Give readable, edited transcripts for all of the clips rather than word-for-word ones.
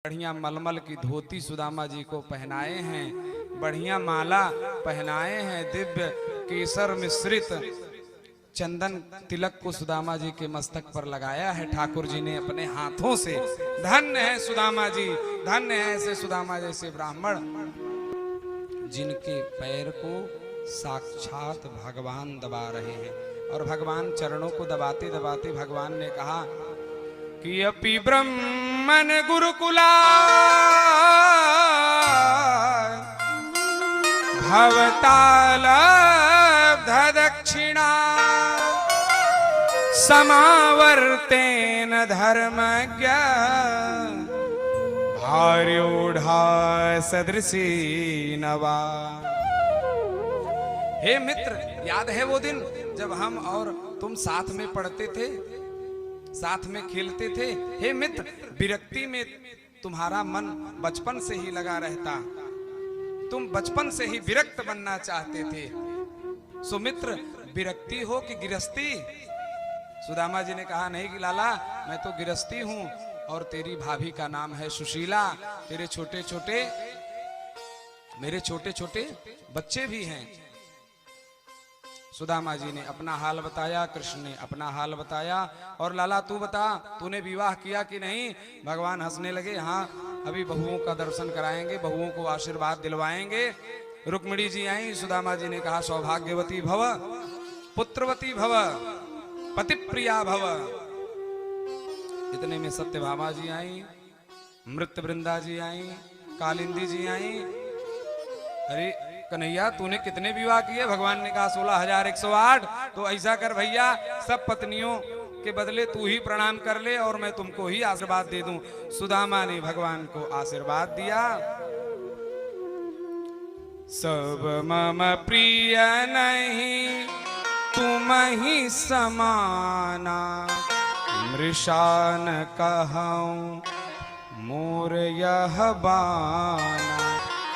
बढ़िया मलमल की धोती सुदामा जी को पहनाए हैं, बढ़िया माला पहनाए हैं, दिव्य केसर मिश्रित चंदन तिलक को सुदामा जी के मस्तक पर लगाया है ठाकुर जी ने अपने हाथों से। धन्य है सुदामा जी, धन्य है ऐसे सुदामा जैसे ब्राह्मण जिनके पैर को साक्षात भगवान दबा रहे हैं। और भगवान चरणों को दबाते दबाते भगवान ने कहा कि अपि ब्रह्मन गुरुकुला भवतालब्ध दक्षिणा समावर्तेन धर्मज्ञ भार्योढ़ा सदृशी नवा। हे मित्र, याद है वो दिन जब हम और तुम साथ में पढ़ते थे, साथ में खेलते थे? हे मित्र, विरक्ति में तुम्हारा मन बचपन से ही लगा रहता, तुम बचपन से ही विरक्त बनना चाहते थे। सुमित्र, विरक्ति हो कि गिरस्ती? सुदामा जी ने कहा नहीं कि लाला, मैं तो गिरस्ती हूं और तेरी भाभी का नाम है सुशीला, मेरे छोटे छोटे बच्चे भी हैं। सुदामा जी ने अपना हाल बताया, कृष्ण ने अपना हाल बताया। और लाला तू बता, तूने विवाह किया कि नहीं? भगवान हंसने लगे, हाँ अभी बहुओं का दर्शन कराएंगे, बहुओं को आशीर्वाद दिलवाएंगे। रुक्मिणी जी आई, सुदामा जी ने कहा सौभाग्यवती भव, पुत्रवती भव, पतिप्रिया भव। इतने में सत्यभामा जी आई, मृत वृंदा जी आई, कालिंदी जी आई। अरे कन्हैया, तूने कितने विवाह किए? भगवान ने कहा 16,108। तो ऐसा कर भैया, सब पत्नियों के बदले तू ही प्रणाम कर ले और मैं तुमको ही आशीर्वाद दे दूं। सुदामा ने भगवान को आशीर्वाद दिया। सब मम प्रिय नहीं तुम ही समाना, मृषा न कहूं मोर यह बाना।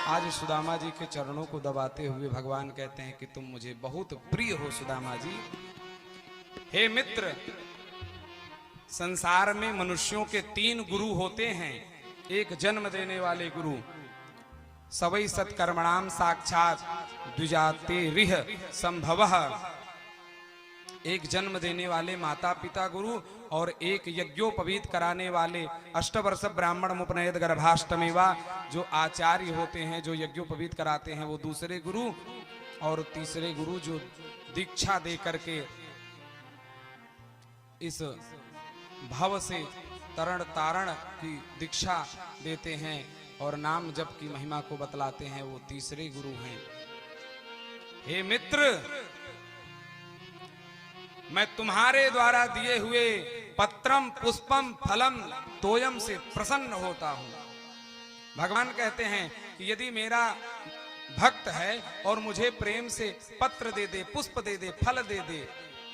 आज सुदामा जी के चरणों को दबाते हुए भगवान कहते हैं कि तुम मुझे बहुत प्रिय हो सुदामा जी। हे मित्र, संसार में मनुष्यों के 3 गुरु होते हैं। एक जन्म देने वाले गुरु, सवै सत्कर्मणाम साक्षात द्विजातेरिह संभवः। एक जन्म देने वाले माता पिता गुरु और एक यज्ञोपवीत कराने वाले अष्टवर्ष ब्राह्मण मुपनयत गर्भाष्टमीवा, जो आचार्य होते हैं, जो यज्ञोपवीत कराते हैं, वो दूसरे गुरु। और तीसरे गुरु जो दीक्षा दे करके इस भव से तरण तारण की दीक्षा देते हैं और नाम जप की महिमा को बतलाते हैं, वो तीसरे गुरु हैं। हे मित्र, मैं तुम्हारे द्वारा दिए हुए पत्रम पुष्पम फलम तोयम से प्रसन्न होता हूं। भगवान कहते हैं कि यदि मेरा भक्त है और मुझे प्रेम से पत्र दे दे, पुष्प दे दे, फल दे दे,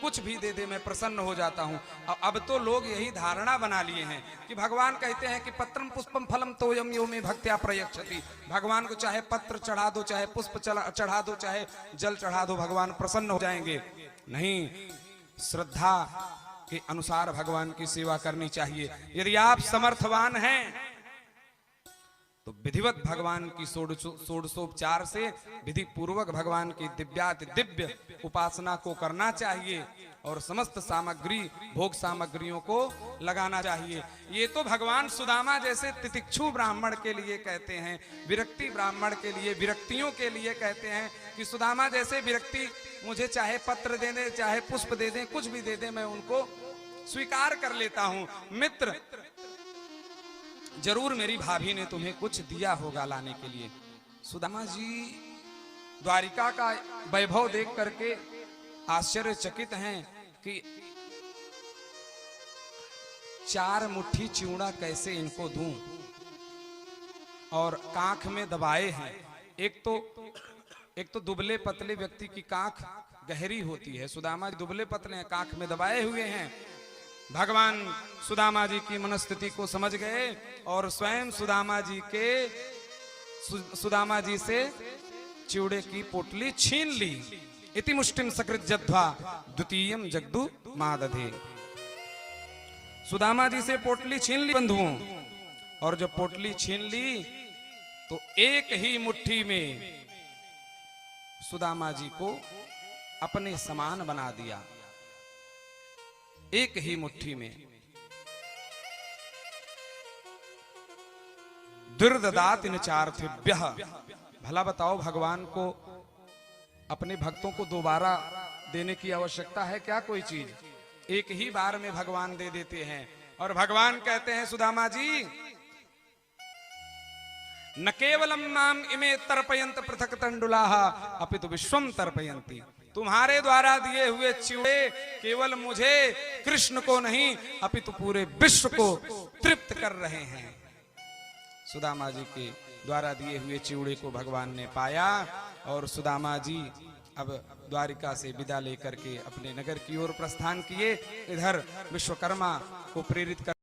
कुछ भी दे दे, मैं प्रसन्न हो जाता हूं। अब तो लोग यही धारणा बना लिए हैं कि भगवान कहते हैं कि पत्रम पुष्पम फलम तोयम यो में भक्त्या प्रयच्छति। भगवान को चाहे पत्र चढ़ा दो, चाहे पुष्प चढ़ा दो, चाहे जल चढ़ा दो, भगवान प्रसन्न हो जाएंगे। नहीं, श्रद्धा के अनुसार भगवान की सेवा करनी चाहिए। यदि आप समर्थवान हैं तो विधिवत भगवान की षोडशोपचार से विधि पूर्वक भगवान की दिव्याति दिव्य उपासना को करना चाहिए और समस्त सामग्री भोग सामग्रियों को लगाना चाहिए। ये तो भगवान सुदामा जैसे तितिक्षु ब्राह्मण के लिए कहते हैं, विरक्ति ब्राह्मण के लिए, विरक्तियों के लिए कहते हैं कि सुदामा जैसे विरक्ति मुझे चाहे पत्र दे दे, चाहे पुष्प दे दे, कुछ भी दे दे, मैं उनको स्वीकार कर लेता हूं। मित्र, जरूर मेरी भाभी ने तुम्हें कुछ दिया होगा लाने के लिए। सुदामा जी द्वारिका का वैभव देख करके आश्चर्यचकित हैं कि 4 मुट्ठी चिवड़ा कैसे इनको दूं, और कांख में दबाए हैं। एक तो दुबले पतले व्यक्ति की कांख गहरी होती है, सुदामा जी दुबले पतले हैं, कांख में दबाए हुए हैं। भगवान सुदामा जी की मनस्थिति को समझ गए और स्वयं सुदामा जी से चिवड़े की पोटली छीन ली। इति मुष्टिम सकृत जध्वा द्वितीयम जगदु मादधे। सुदामा जी से पोटली छीन ली बंधुओं और जब पोटली छीन ली तो एक ही मुट्ठी में सुदामा जी को अपने समान बना दिया, एक ही मुट्ठी में। दुर्ददातिन चार्थिभ्यः, भला बताओ भगवान को अपने भक्तों को दोबारा देने की आवश्यकता है क्या? कोई चीज एक ही बार में भगवान दे देते हैं। और भगवान कहते हैं सुदामा जी, न केवलम नाम इमे तर्पयंत पृथक तंडुलाः अपितु विश्वम तर्पयंती। तुम्हारे द्वारा दिए हुए चिवड़े केवल मुझे कृष्ण को नहीं अपितु पूरे विश्व को तृप्त कर रहे हैं। सुदामा जी के द्वारा दिए हुए चिवड़े को भगवान ने पाया और सुदामा जी अब द्वारिका से विदा लेकर के अपने नगर की ओर प्रस्थान किए। इधर विश्वकर्मा को प्रेरित कर